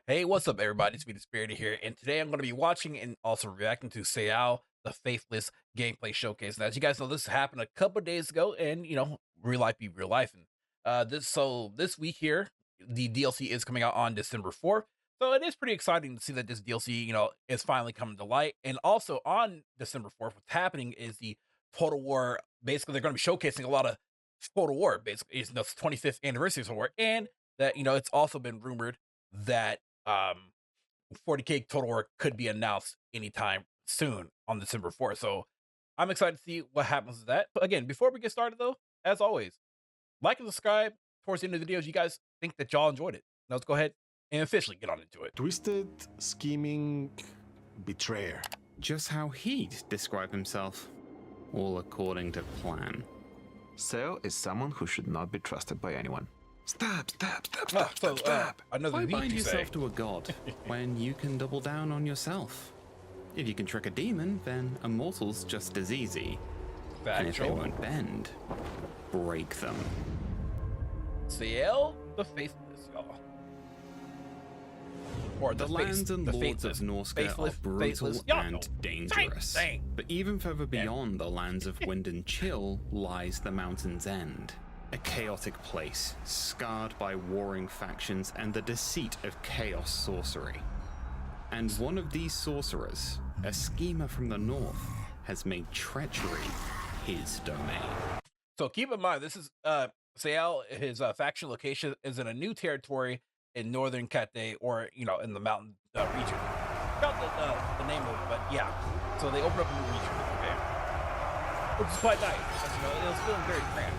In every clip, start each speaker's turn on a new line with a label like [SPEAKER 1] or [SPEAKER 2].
[SPEAKER 1] Hey, what's up, everybody? It's me, Disbearity here, and today I'm going to be watching and also reacting to Sayl the Faithless gameplay showcase. And as you guys know, this happened a couple of days ago, and real life be real life. And this week here, the DLC is coming out on December 4th. So it is pretty exciting to see that this DLC, is finally coming to light. And also on December 4th, what's happening is the Total War. Basically, they're going to be showcasing a lot of Total War. Basically, it's the 25th anniversary of Total War, and that it's also been rumored that um 40K Total War could be announced anytime soon on December 4th. So I'm excited to see what happens with that. But again, before we get started though, as always, like and subscribe towards the end of the videos. You guys think that y'all enjoyed it. Now let's go ahead and officially get on into it.
[SPEAKER 2] Twisted, scheming, betrayer.
[SPEAKER 3] Just how he'd describe himself, all according to plan.
[SPEAKER 4] Sayl is someone who should not be trusted by anyone. Stab, stab, stab, stab,
[SPEAKER 1] So
[SPEAKER 4] stab, stab.
[SPEAKER 1] another
[SPEAKER 3] Why
[SPEAKER 1] need
[SPEAKER 3] bind
[SPEAKER 1] to say.
[SPEAKER 3] yourself to a god when you can double down on yourself? If you can trick a demon, then a mortal's just as easy. And if they
[SPEAKER 1] Factual.
[SPEAKER 3] won't bend, break them.
[SPEAKER 1] Sayl the Faithless, y'all. Or
[SPEAKER 3] The lands and
[SPEAKER 1] the
[SPEAKER 3] lords of Norsca are brutal and dangerous. But even further beyond the lands of wind and chill lies the mountain's end. A chaotic place, scarred by warring factions and the deceit of chaos sorcery. And one of these sorcerers, a schemer from the north, has made treachery his domain.
[SPEAKER 1] So keep in mind, this is Sayl. His faction location is in a new territory in northern Cathay, or in the mountain region. Forgot the name of it, but yeah. So they opened up a new region, okay, which is quite nice. Because, it was feeling very cramped.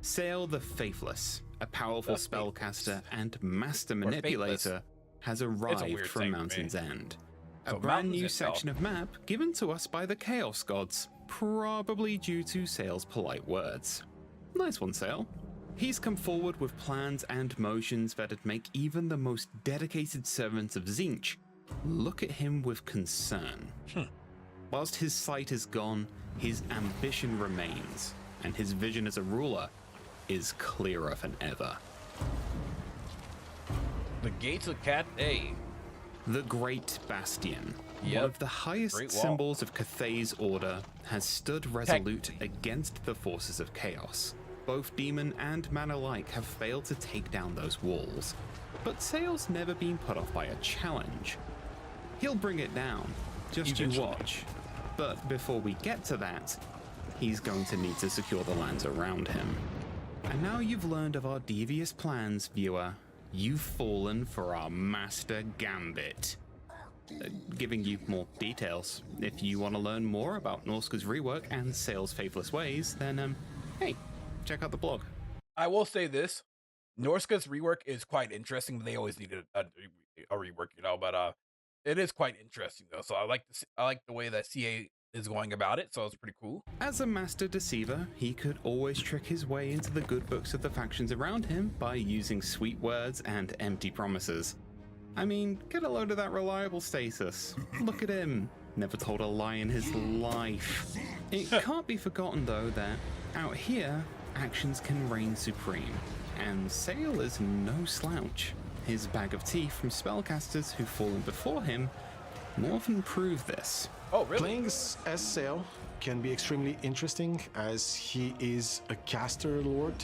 [SPEAKER 3] Sayl the Faithless, a powerful
[SPEAKER 1] The
[SPEAKER 3] spellcaster and master manipulator, has arrived
[SPEAKER 1] weird
[SPEAKER 3] from
[SPEAKER 1] thing for
[SPEAKER 3] Mountain's End. A
[SPEAKER 1] So
[SPEAKER 3] brand
[SPEAKER 1] Mountain's
[SPEAKER 3] new
[SPEAKER 1] End,
[SPEAKER 3] section of map given to us by the Chaos Gods, probably due to Sayl's polite words. Nice one, Sayl. He's come forward with plans and motions that'd make even the most dedicated servants of Tzeentch look at him with concern. Whilst his sight is gone, his ambition remains, and his vision as a ruler is clearer than ever.
[SPEAKER 1] The gates of Cathay.
[SPEAKER 3] The Great Bastion,
[SPEAKER 1] Yep.
[SPEAKER 3] one of the highest
[SPEAKER 1] Great Wall.
[SPEAKER 3] symbols of Cathay's order, has stood resolute against the forces of chaos. Both demon and man alike have failed to take down those walls, but Sayl's never been put off by a challenge. He'll bring it down, just you
[SPEAKER 1] Eventually.
[SPEAKER 3] watch. But before we get to that, he's going to need to secure the lands around him. And now you've learned of our devious plans, viewer, you've fallen for our master gambit. Giving you more details. If you want to learn more about Norsca's rework and Sayl's faithless ways, then hey, check out the blog.
[SPEAKER 1] I will say this: Norsca's rework is quite interesting. They always needed a rework, but it is quite interesting though. So I like the way that CA is going about it. So it's pretty cool.
[SPEAKER 3] As a master deceiver, he could always trick his way into the good books of the factions around him by using sweet words and empty promises. I mean, get a load of that reliable status. Look at him. Never told a lie in his life. It can't be forgotten though that out here, actions can reign supreme. And Sayl is no slouch. His bag of tea from spellcasters who've fallen before him more than prove this.
[SPEAKER 1] Oh, really?
[SPEAKER 2] Playing as Sayl can be extremely interesting as he is a caster lord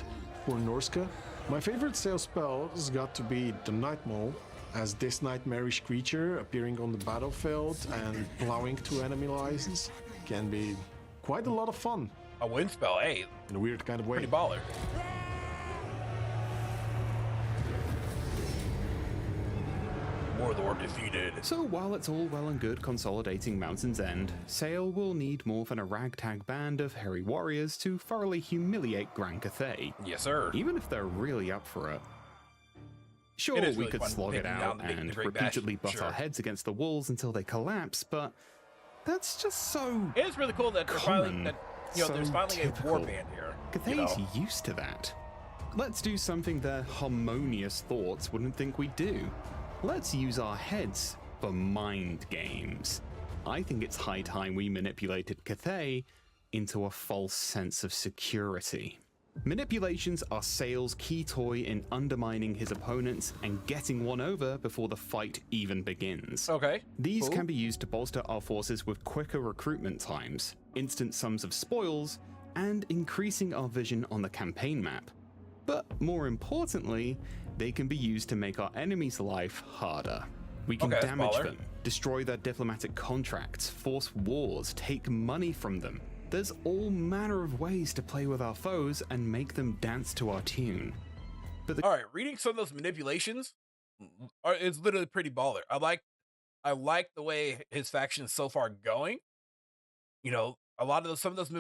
[SPEAKER 2] for Norsca. My favorite Sayl spell has got to be the Night Maul, as this nightmarish creature appearing on the battlefield and plowing through enemy lines can be quite a lot of fun
[SPEAKER 1] A wind spell, hey,
[SPEAKER 2] in a weird kind of way.
[SPEAKER 1] pretty baller. Warlord defeated.
[SPEAKER 3] So while it's all well and good consolidating Mountain's End, Sayl will need more than a ragtag band of hairy warriors to thoroughly humiliate Gran Cathay,
[SPEAKER 1] Yes, sir.
[SPEAKER 3] even if they're really up for it. Sure,
[SPEAKER 1] It is
[SPEAKER 3] we
[SPEAKER 1] really
[SPEAKER 3] could
[SPEAKER 1] fun
[SPEAKER 3] slog it
[SPEAKER 1] taking
[SPEAKER 3] out
[SPEAKER 1] down the
[SPEAKER 3] and
[SPEAKER 1] Great
[SPEAKER 3] repeatedly
[SPEAKER 1] Bastion,
[SPEAKER 3] butt our
[SPEAKER 1] sure.
[SPEAKER 3] heads against the walls until they collapse, but that's just so
[SPEAKER 1] It is really cool that they're finally
[SPEAKER 3] common,
[SPEAKER 1] there's
[SPEAKER 3] so
[SPEAKER 1] finally a
[SPEAKER 3] typical.
[SPEAKER 1] warband here.
[SPEAKER 3] Cathay's used to that. Let's do something their harmonious thoughts wouldn't think we'd do. Let's use our heads for mind games. I think it's high time we manipulated Cathay into a false sense of security. Manipulations are Sayl's key toy in undermining his opponents and getting one over before the fight even begins.
[SPEAKER 1] Okay.
[SPEAKER 3] These
[SPEAKER 1] cool.
[SPEAKER 3] can be used to bolster our forces with quicker recruitment times, instant sums of spoils, and increasing our vision on the campaign map. But more importantly, they can be used to make our enemies' life harder. We can damage them, destroy their diplomatic contracts, force wars, take money from them. There's all manner of ways to play with our foes and make them dance to our tune. But
[SPEAKER 1] all right, reading some of those manipulations is literally pretty baller. I like the way his faction is so far going. You know, a lot of some of those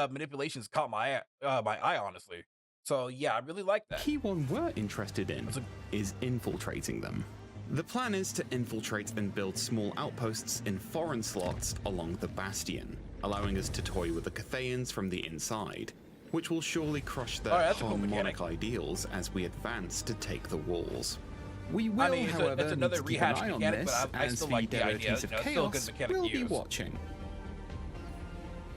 [SPEAKER 1] manipulations caught my eye, honestly. So yeah, I really like that.
[SPEAKER 3] The key one we're interested in is infiltrating them. The plan is to infiltrate and build small outposts in foreign slots along the Bastion, allowing us to toy with the Cathayans from the inside, which will surely crush their harmonic ideals as we advance to take the walls. We will, however, need to keep an eye on this, as the Devotees of Chaos will be watching.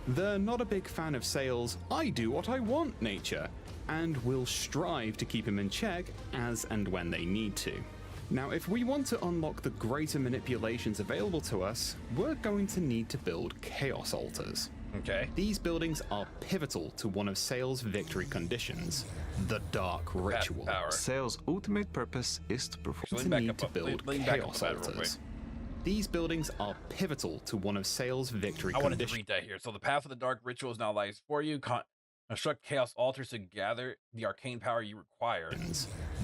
[SPEAKER 3] They're not a big fan of Sayl's "I do what I want" nature, and will strive to keep him in check as and when they need to. Now, if we want to unlock the greater manipulations available to us, we're going to need to build Chaos Altars.
[SPEAKER 1] Okay.
[SPEAKER 3] These buildings are pivotal to one of Sayl's victory conditions, the Dark Ritual.
[SPEAKER 4] Sayl's ultimate purpose is to perform.
[SPEAKER 3] We need to build Chaos Altars. These buildings are pivotal to one of Sayl's victory conditions.
[SPEAKER 1] I wanted to read that here. So the path of the Dark Ritual is now lies for you. Construct Chaos Altars to gather the arcane power you require.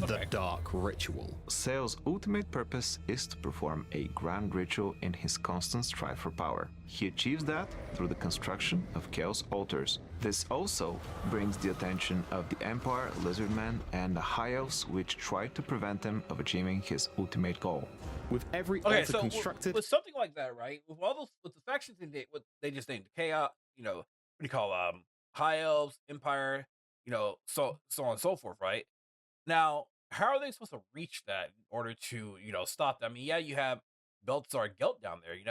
[SPEAKER 3] The Dark Ritual.
[SPEAKER 4] Sayl's ultimate purpose is to perform a grand ritual in his constant strive for power. He achieves that through the construction of Chaos Altars. This also brings the attention of the Empire, Lizardmen, and the High Elves, which try to prevent him of achieving his ultimate goal.
[SPEAKER 3] With every altar constructed...
[SPEAKER 1] With something like that, right? With all those, with the factions what they just named Chaos, you know, what do you call High Elves, Empire, you know, so on and so forth, right? Now, how are they supposed to reach that in order to, you know, stop them? I mean, yeah, you have Beltzar Gelt down there. You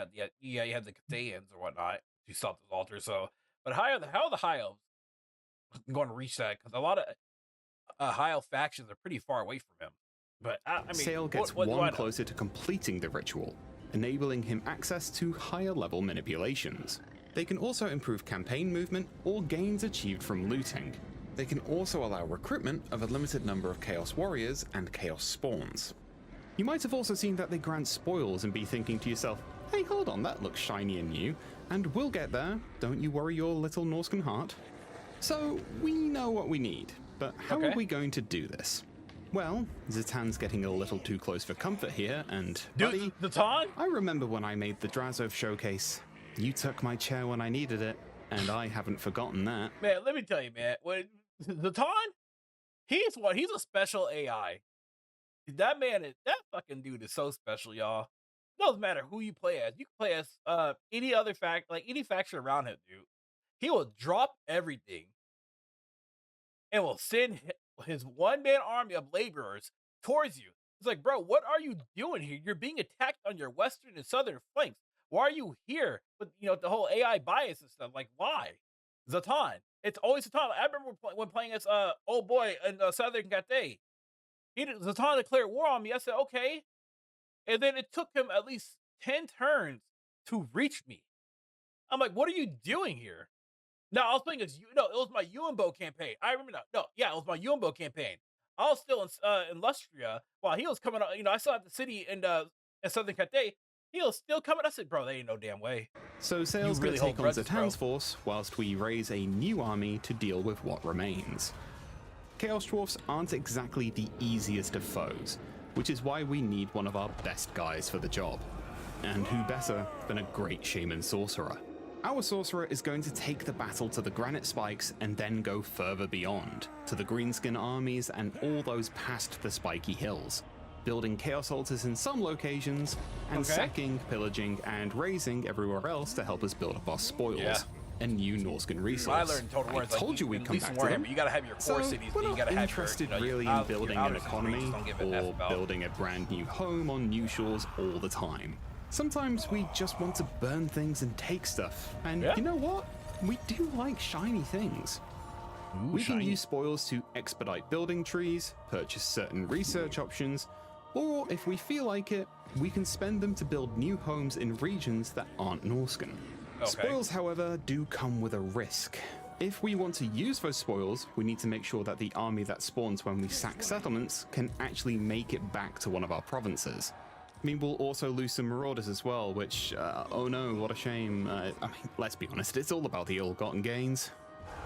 [SPEAKER 1] have the Cathayans or whatnot to stop those altars. So, but how are the High Elves going to reach that? Because a lot of High Elf factions are pretty far away from him. But I mean,
[SPEAKER 3] Sayl gets one closer to completing the ritual, enabling him access to higher level manipulations. They can also improve campaign movement or gains achieved from looting. They can also allow recruitment of a limited number of Chaos Warriors and Chaos Spawns. You might have also seen that they grant spoils and be thinking to yourself, hey, hold on, that looks shiny and new, and we'll get there, don't you worry your little Norscan heart. So, we know what we need, but how are we going to do this? Well, Zatan's getting a little too close for comfort here, and buddy,
[SPEAKER 1] Zatan?
[SPEAKER 3] I remember when I made the Drazov showcase. You took my chair when I needed it, and I haven't forgotten that.
[SPEAKER 1] Man, let me tell you, man, when Zatan, he's a special AI. That fucking dude is so special, y'all. It doesn't matter who you play as. You can play as any other any faction around him, dude. He will drop everything and will send his one-man army of laborers towards you. It's like, bro, what are you doing here? You're being attacked on your western and southern flanks. Why are you here with, you know, the whole AI bias and stuff? Like, why? Zatan. It's always Zatan. I remember when playing as old boy in Southern Cathay. Zatan declared war on me. I said, okay. And then it took him at least 10 turns to reach me. I'm like, what are you doing here? No, I was playing as, it was my Uembo campaign. I remember that. It was my Uembo campaign. I was still in Lustria while he was coming out. You know, I still had the city in Southern Cathay. He was still coming. I said, bro, there ain't no damn way.
[SPEAKER 3] So Sayl's going to take on Zatan's force whilst we raise a new army to deal with what remains. Chaos Dwarfs aren't exactly the easiest of foes, which is why we need one of our best guys for the job. And who better than a great Shaman Sorcerer? Our Sorcerer is going to take the battle to the Granite Spikes and then go further beyond, to the Greenskin armies and all those past the spiky hills, building Chaos Altars in some locations, and sacking, pillaging, and razing everywhere else to help us build up our spoils. A new Norscan resource.
[SPEAKER 1] I learned Total War.
[SPEAKER 3] I told you we'd come back to them.
[SPEAKER 1] You gotta have your core cities.
[SPEAKER 3] We're
[SPEAKER 1] you gotta
[SPEAKER 3] not
[SPEAKER 1] have
[SPEAKER 3] interested
[SPEAKER 1] your,
[SPEAKER 3] really in building an economy or building a brand new home on new shores all the time. Sometimes we just want to burn things and take stuff. And
[SPEAKER 1] Yeah.
[SPEAKER 3] you know what? We do like shiny things. We can
[SPEAKER 1] shiny.
[SPEAKER 3] use spoils to expedite building trees, purchase certain research options, or if we feel like it, we can spend them to build new homes in regions that aren't Norscan.
[SPEAKER 1] Okay.
[SPEAKER 3] Spoils, however, do come with a risk. If we want to use those spoils, we need to make sure that the army that spawns when we sack settlements can actually make it back to one of our provinces. I mean, we'll also lose some marauders as well, which, oh no, what a shame. I mean, let's be honest, it's all about the ill-gotten gains.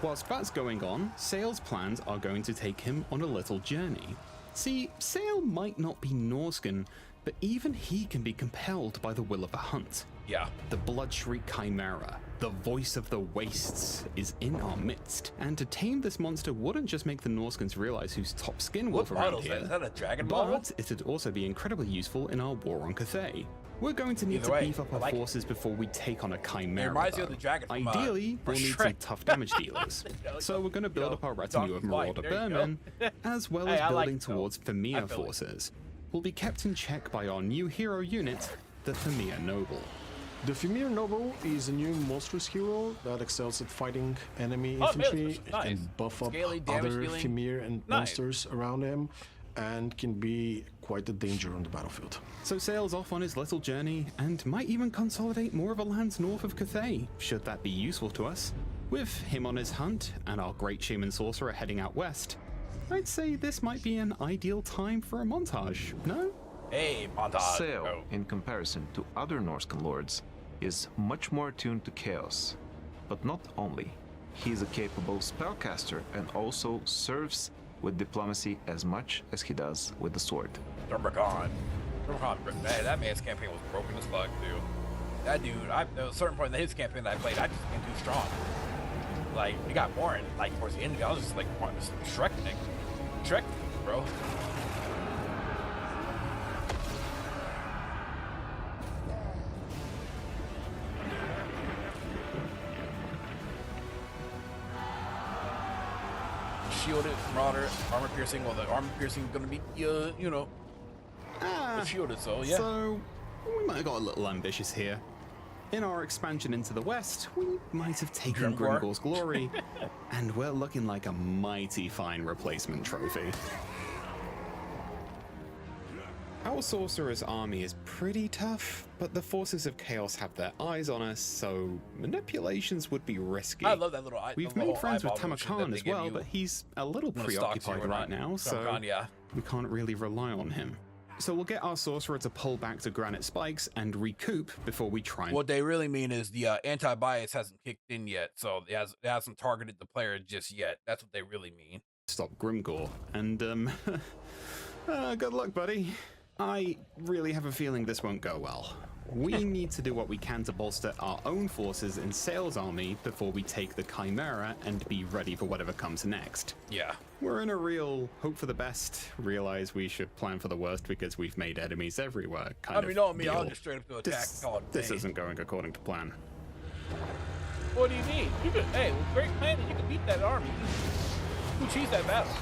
[SPEAKER 3] Whilst that's going on, Sayl's plans are going to take him on a little journey. See, Sayl might not be Norscan, but even he can be compelled by the will of a hunt.
[SPEAKER 1] Yeah.
[SPEAKER 3] The Bloodshriek Chimera, the voice of the wastes, is in our midst, and to tame this monster wouldn't just make the Norscans realize who's top skin wolf
[SPEAKER 1] What
[SPEAKER 3] around
[SPEAKER 1] model is
[SPEAKER 3] here,
[SPEAKER 1] that? Is that a dragon model?
[SPEAKER 3] but it'd also be incredibly useful in our war on Cathay. We're going to need
[SPEAKER 1] Either
[SPEAKER 3] to
[SPEAKER 1] way,
[SPEAKER 3] beef up
[SPEAKER 1] I
[SPEAKER 3] our
[SPEAKER 1] like it.
[SPEAKER 3] forces before we take on a Chimera.
[SPEAKER 1] It reminds me
[SPEAKER 3] though.
[SPEAKER 1] of the dragon from,
[SPEAKER 3] Ideally,
[SPEAKER 1] from
[SPEAKER 3] we'll need some
[SPEAKER 1] Shrek.
[SPEAKER 3] tough damage dealers. So we're going to build up our retinue of
[SPEAKER 1] Donkey Fight,
[SPEAKER 3] Marauder
[SPEAKER 1] there you go.
[SPEAKER 3] Bearmen, as well
[SPEAKER 1] Hey,
[SPEAKER 3] as
[SPEAKER 1] I like
[SPEAKER 3] building
[SPEAKER 1] it, though.
[SPEAKER 3] towards
[SPEAKER 1] I
[SPEAKER 3] Thamir
[SPEAKER 1] feel it.
[SPEAKER 3] forces. We'll be kept in check by our new hero unit, the Thamir Noble.
[SPEAKER 2] The Femir Noble is a new monstrous hero that excels at fighting enemy
[SPEAKER 1] Oh,
[SPEAKER 2] infantry
[SPEAKER 1] nice.
[SPEAKER 2] and buff up
[SPEAKER 1] Scaly, damage
[SPEAKER 2] other
[SPEAKER 1] dealing.
[SPEAKER 2] Femir and
[SPEAKER 1] Nice.
[SPEAKER 2] monsters around him, and can be quite a danger on the battlefield.
[SPEAKER 3] So Sayl's off on his little journey, and might even consolidate more of the lands north of Cathay, should that be useful to us. With him on his hunt, and our great shaman sorcerer heading out west, I'd say this might be an ideal time for a montage, no?
[SPEAKER 1] Hey, montage.
[SPEAKER 4] Sayl,
[SPEAKER 1] Oh.
[SPEAKER 4] in comparison to other Norscan lords, is much more attuned to chaos. But not only. He is a capable spellcaster and also serves with diplomacy as much as he does with the sword.
[SPEAKER 1] Dermacon. Man, that man's campaign was broken as fuck, dude. That dude, there was a certain point in his campaign that I played, I just became too strong. Like, it got boring. Like, towards the end, I was just like, Shrek thing. Shrek, bro. Shielded, Marauder, armor piercing. Well, the armor piercing gonna be, you know, shielded. So yeah.
[SPEAKER 3] So, we might have got a little ambitious here. In our expansion into the west, we might have taken
[SPEAKER 1] Grimgor.
[SPEAKER 3] Grimgor's glory, and we're looking like a mighty fine replacement trophy. Our sorcerer's army is pretty tough, but the forces of chaos have their eyes on us, so manipulations would be risky.
[SPEAKER 1] I love that little eye.
[SPEAKER 3] We've
[SPEAKER 1] the
[SPEAKER 3] made
[SPEAKER 1] whole
[SPEAKER 3] friends with
[SPEAKER 1] eyeball motion that
[SPEAKER 3] Tamakan
[SPEAKER 1] they
[SPEAKER 3] as
[SPEAKER 1] give
[SPEAKER 3] well,
[SPEAKER 1] you
[SPEAKER 3] but he's a little
[SPEAKER 1] when it stalks you
[SPEAKER 3] preoccupied
[SPEAKER 1] or
[SPEAKER 3] right
[SPEAKER 1] not.
[SPEAKER 3] now, so
[SPEAKER 1] Tamakan, yeah.
[SPEAKER 3] we can't really rely on him. So we'll get our sorcerer to pull back to Granite Spikes and recoup before we try and
[SPEAKER 1] What they really mean is the anti-bias hasn't kicked in yet, so it hasn't targeted the player just yet. That's what they really mean.
[SPEAKER 3] stop Grimgor. And, good luck, buddy. I really have a feeling this won't go well. We need to do what we can to bolster our own forces in Sayl's army before we take the Chimera and be ready for whatever comes next.
[SPEAKER 1] Yeah.
[SPEAKER 3] We're in a real hope for the best, realize we should plan for the worst because we've made enemies everywhere kind of
[SPEAKER 1] Knowing me, I'll
[SPEAKER 3] deal.
[SPEAKER 1] just straight up to attack.
[SPEAKER 3] This isn't going according to plan.
[SPEAKER 1] What do you mean? You could, hey, with great planning, you can beat that army. Who cheese that battle?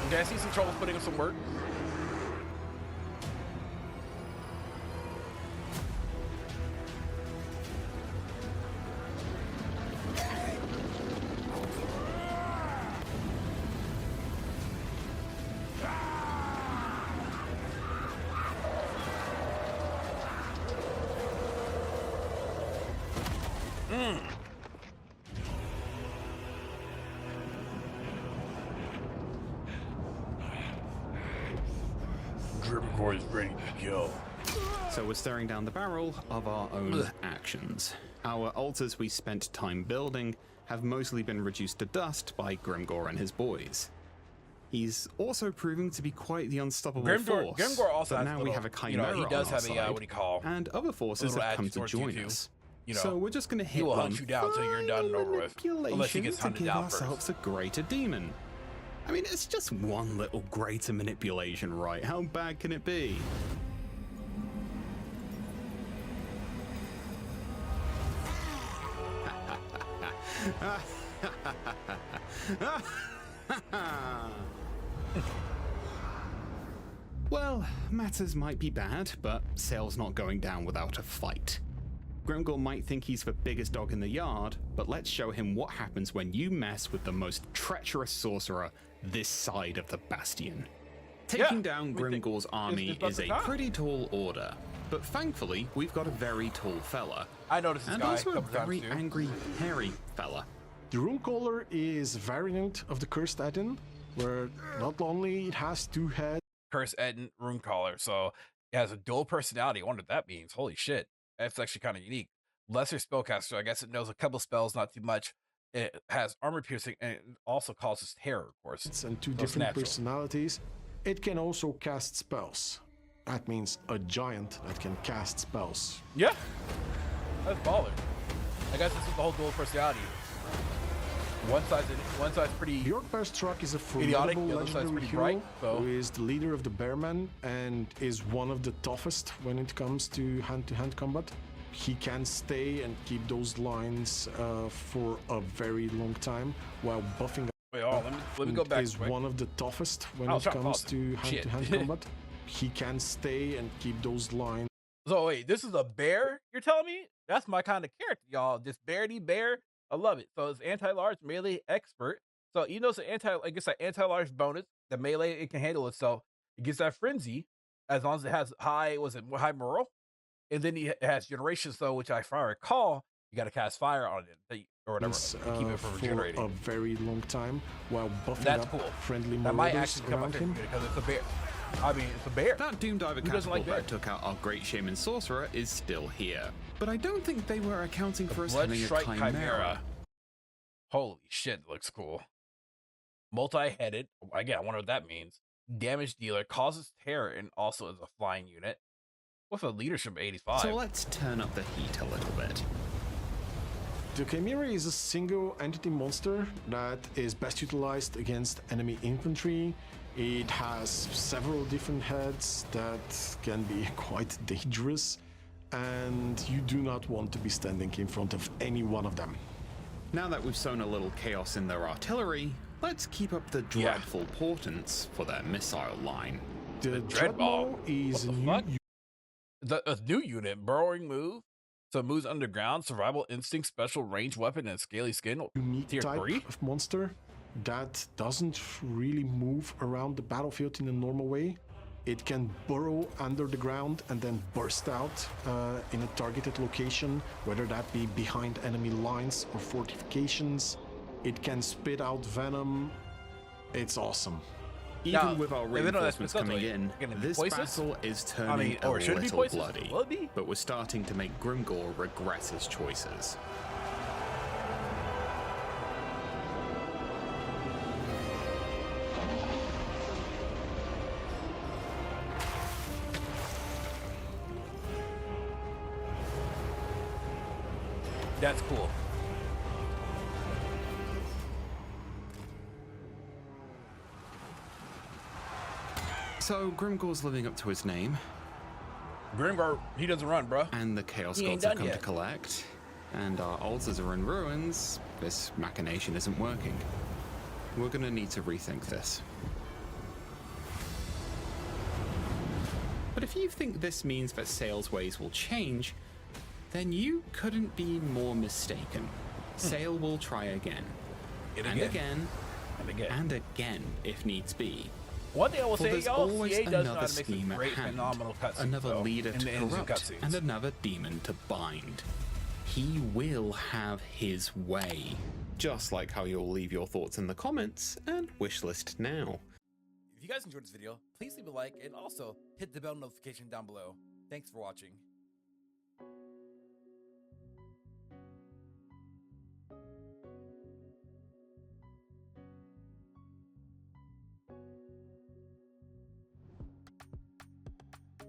[SPEAKER 1] Okay, I see some trolls putting in some work. Grimgor is ready to go.
[SPEAKER 3] So we're staring down the barrel of our own actions. Our altars we spent time building have mostly been reduced to dust by Grimgor and his boys. He's also proving to be quite the unstoppable force.
[SPEAKER 1] Grimgor also
[SPEAKER 3] but
[SPEAKER 1] has
[SPEAKER 3] now
[SPEAKER 1] a
[SPEAKER 3] we
[SPEAKER 1] little,
[SPEAKER 3] have a Chimera
[SPEAKER 1] he does
[SPEAKER 3] on our
[SPEAKER 1] have a,
[SPEAKER 3] side,
[SPEAKER 1] what do you call,
[SPEAKER 3] and other forces
[SPEAKER 1] little
[SPEAKER 3] have come
[SPEAKER 1] attitude
[SPEAKER 3] to
[SPEAKER 1] towards you
[SPEAKER 3] join
[SPEAKER 1] too.
[SPEAKER 3] us.
[SPEAKER 1] You know,
[SPEAKER 3] So we're just going to hit
[SPEAKER 1] will
[SPEAKER 3] one
[SPEAKER 1] hunt you down until you're done and over with. Unless he
[SPEAKER 3] manipulation
[SPEAKER 1] gets
[SPEAKER 3] to
[SPEAKER 1] hunted
[SPEAKER 3] give
[SPEAKER 1] down first.
[SPEAKER 3] ourselves a greater demon. I mean, it's just one little greater manipulation, right? How bad can it be? Well, matters might be bad, but Sayl's not going down without a fight. Grimgor might think he's the biggest dog in the yard, but let's show him what happens when you mess with the most treacherous sorcerer this side of the Bastion. Taking down Grimgor's army is a pretty tall order, but thankfully we've got a very tall fella.
[SPEAKER 1] I noticed this
[SPEAKER 3] and
[SPEAKER 1] guy
[SPEAKER 3] also
[SPEAKER 1] a
[SPEAKER 3] a
[SPEAKER 1] couple
[SPEAKER 3] very
[SPEAKER 1] times too.
[SPEAKER 3] angry, hairy fella.
[SPEAKER 2] The Runecaller is a variant of the Cursed Aden, where not only it has two heads,
[SPEAKER 1] Curse Eden Runecaller, so it has a dual personality. I wonder what that means. Holy shit. That's actually kind of unique. Lesser spellcaster, I guess it knows a couple spells, not too much. It has armor piercing, and it also causes terror, of course.
[SPEAKER 2] and two
[SPEAKER 1] So it's
[SPEAKER 2] different
[SPEAKER 1] natural.
[SPEAKER 2] personalities. It can also cast spells. That means a giant that can cast spells.
[SPEAKER 1] Yeah, that's baller. I guess this is the whole dual personality. One side's pretty.
[SPEAKER 2] Bjorkbear's truck is a
[SPEAKER 1] Idiotic,
[SPEAKER 2] formidable
[SPEAKER 1] the other side's
[SPEAKER 2] legendary
[SPEAKER 1] pretty
[SPEAKER 2] hero
[SPEAKER 1] bright, so-
[SPEAKER 2] who is the leader of the Bearmen and is one of the toughest when it comes to hand-to-hand combat. He can stay and keep those lines for a very long time while buffing
[SPEAKER 1] Wait, let me go back.
[SPEAKER 2] is
[SPEAKER 1] quick.
[SPEAKER 2] one of the toughest when
[SPEAKER 1] I
[SPEAKER 2] it
[SPEAKER 1] was trying to
[SPEAKER 2] comes
[SPEAKER 1] pause
[SPEAKER 2] to
[SPEAKER 1] it. Shit.
[SPEAKER 2] hand-to-hand combat. He can stay and keep those lines.
[SPEAKER 1] So wait, this is a bear? You're telling me? That's my kind of character, y'all. Disbearity bear. I love it. So it's anti-large melee expert. So even though it's it gets an anti-large bonus, the melee it can handle itself. It gets that frenzy as long as it has high high moral, and then it has generation. So which if I recall, you got to cast fire on it or whatever to keep it from
[SPEAKER 2] For
[SPEAKER 1] regenerating.
[SPEAKER 2] a very long time while buffing
[SPEAKER 1] That's
[SPEAKER 2] up
[SPEAKER 1] cool.
[SPEAKER 2] friendly
[SPEAKER 1] That might
[SPEAKER 2] marauders
[SPEAKER 1] actually come
[SPEAKER 2] around
[SPEAKER 1] up
[SPEAKER 2] him.
[SPEAKER 1] because it's a bear. I mean, it's a bear.
[SPEAKER 3] That Doomdiver
[SPEAKER 1] Who doesn't like
[SPEAKER 3] catapult
[SPEAKER 1] bears?
[SPEAKER 3] that took out our Great Shaman Sorcerer is still here. But I don't think they were accounting for us
[SPEAKER 1] Blood
[SPEAKER 3] having a
[SPEAKER 1] Strike
[SPEAKER 3] Chimera.
[SPEAKER 1] Holy shit, it looks cool. Multi-headed. Again, I wonder what that means. Damage dealer, causes terror, and also is a flying unit. With a leadership of 85.
[SPEAKER 3] So let's turn up the heat a little bit.
[SPEAKER 2] The Chimera is a single entity monster that is best utilized against enemy infantry. It has several different heads that can be quite dangerous, and you do not want to be standing in front of any one of them.
[SPEAKER 3] Now that we've sown a little chaos in their artillery, let's keep up the dreadful portents for their missile line.
[SPEAKER 2] The
[SPEAKER 1] Dreadball.
[SPEAKER 2] Dreadball is a
[SPEAKER 1] What the
[SPEAKER 2] new
[SPEAKER 1] fuck? A new unit, burrowing move. So it moves underground, survival instinct, special range weapon, and scaly skin.
[SPEAKER 2] unique
[SPEAKER 1] Tier
[SPEAKER 2] type
[SPEAKER 1] 3?
[SPEAKER 2] of monster that doesn't really move around the battlefield in a normal way. It can burrow under the ground and then burst out in a targeted location, whether that be behind enemy lines or fortifications. It can spit out venom. It's awesome.
[SPEAKER 3] Even
[SPEAKER 1] Now,
[SPEAKER 3] with our
[SPEAKER 1] if they don't have
[SPEAKER 3] reinforcements
[SPEAKER 1] special
[SPEAKER 3] coming
[SPEAKER 1] aid,
[SPEAKER 3] in,
[SPEAKER 1] gonna be
[SPEAKER 3] this
[SPEAKER 1] poisonous?
[SPEAKER 3] battle is
[SPEAKER 1] I
[SPEAKER 3] turning
[SPEAKER 1] mean,
[SPEAKER 3] a
[SPEAKER 1] or should it be
[SPEAKER 3] little
[SPEAKER 1] poisonous?
[SPEAKER 3] bloody.
[SPEAKER 1] Will it be?
[SPEAKER 3] But we're starting to make Grimgor regress his choices.
[SPEAKER 1] That's cool.
[SPEAKER 3] So Grimgor's living up to his name,
[SPEAKER 1] Grimgar, he doesn't run, bro.
[SPEAKER 3] and the Chaos
[SPEAKER 1] He ain't
[SPEAKER 3] Gods have
[SPEAKER 1] done
[SPEAKER 3] come to
[SPEAKER 1] yet.
[SPEAKER 3] collect, and our altars are in ruins. This machination isn't working. We're gonna need to rethink this. But if you think this means that Sayl's ways will change, then you couldn't be more mistaken. Sayl will try again.
[SPEAKER 1] And
[SPEAKER 3] And
[SPEAKER 1] again.
[SPEAKER 3] again.
[SPEAKER 1] And again.
[SPEAKER 3] And again, if needs be.
[SPEAKER 1] One thing I will
[SPEAKER 3] For
[SPEAKER 1] say,
[SPEAKER 3] there's
[SPEAKER 1] y'all,
[SPEAKER 3] always
[SPEAKER 1] CA does know
[SPEAKER 3] another
[SPEAKER 1] how to make
[SPEAKER 3] scheme
[SPEAKER 1] some
[SPEAKER 3] at
[SPEAKER 1] great,
[SPEAKER 3] hand,
[SPEAKER 1] phenomenal cutscenes.
[SPEAKER 3] another
[SPEAKER 1] though,
[SPEAKER 3] leader
[SPEAKER 1] in
[SPEAKER 3] to
[SPEAKER 1] the ends of
[SPEAKER 3] corrupt,
[SPEAKER 1] cutscenes.
[SPEAKER 3] and another demon to bind. He will have his way. Just like how you'll leave your thoughts in the comments and wishlist now.
[SPEAKER 1] If you guys enjoyed this video, please leave a like and also hit the bell notification down below. Thanks for watching.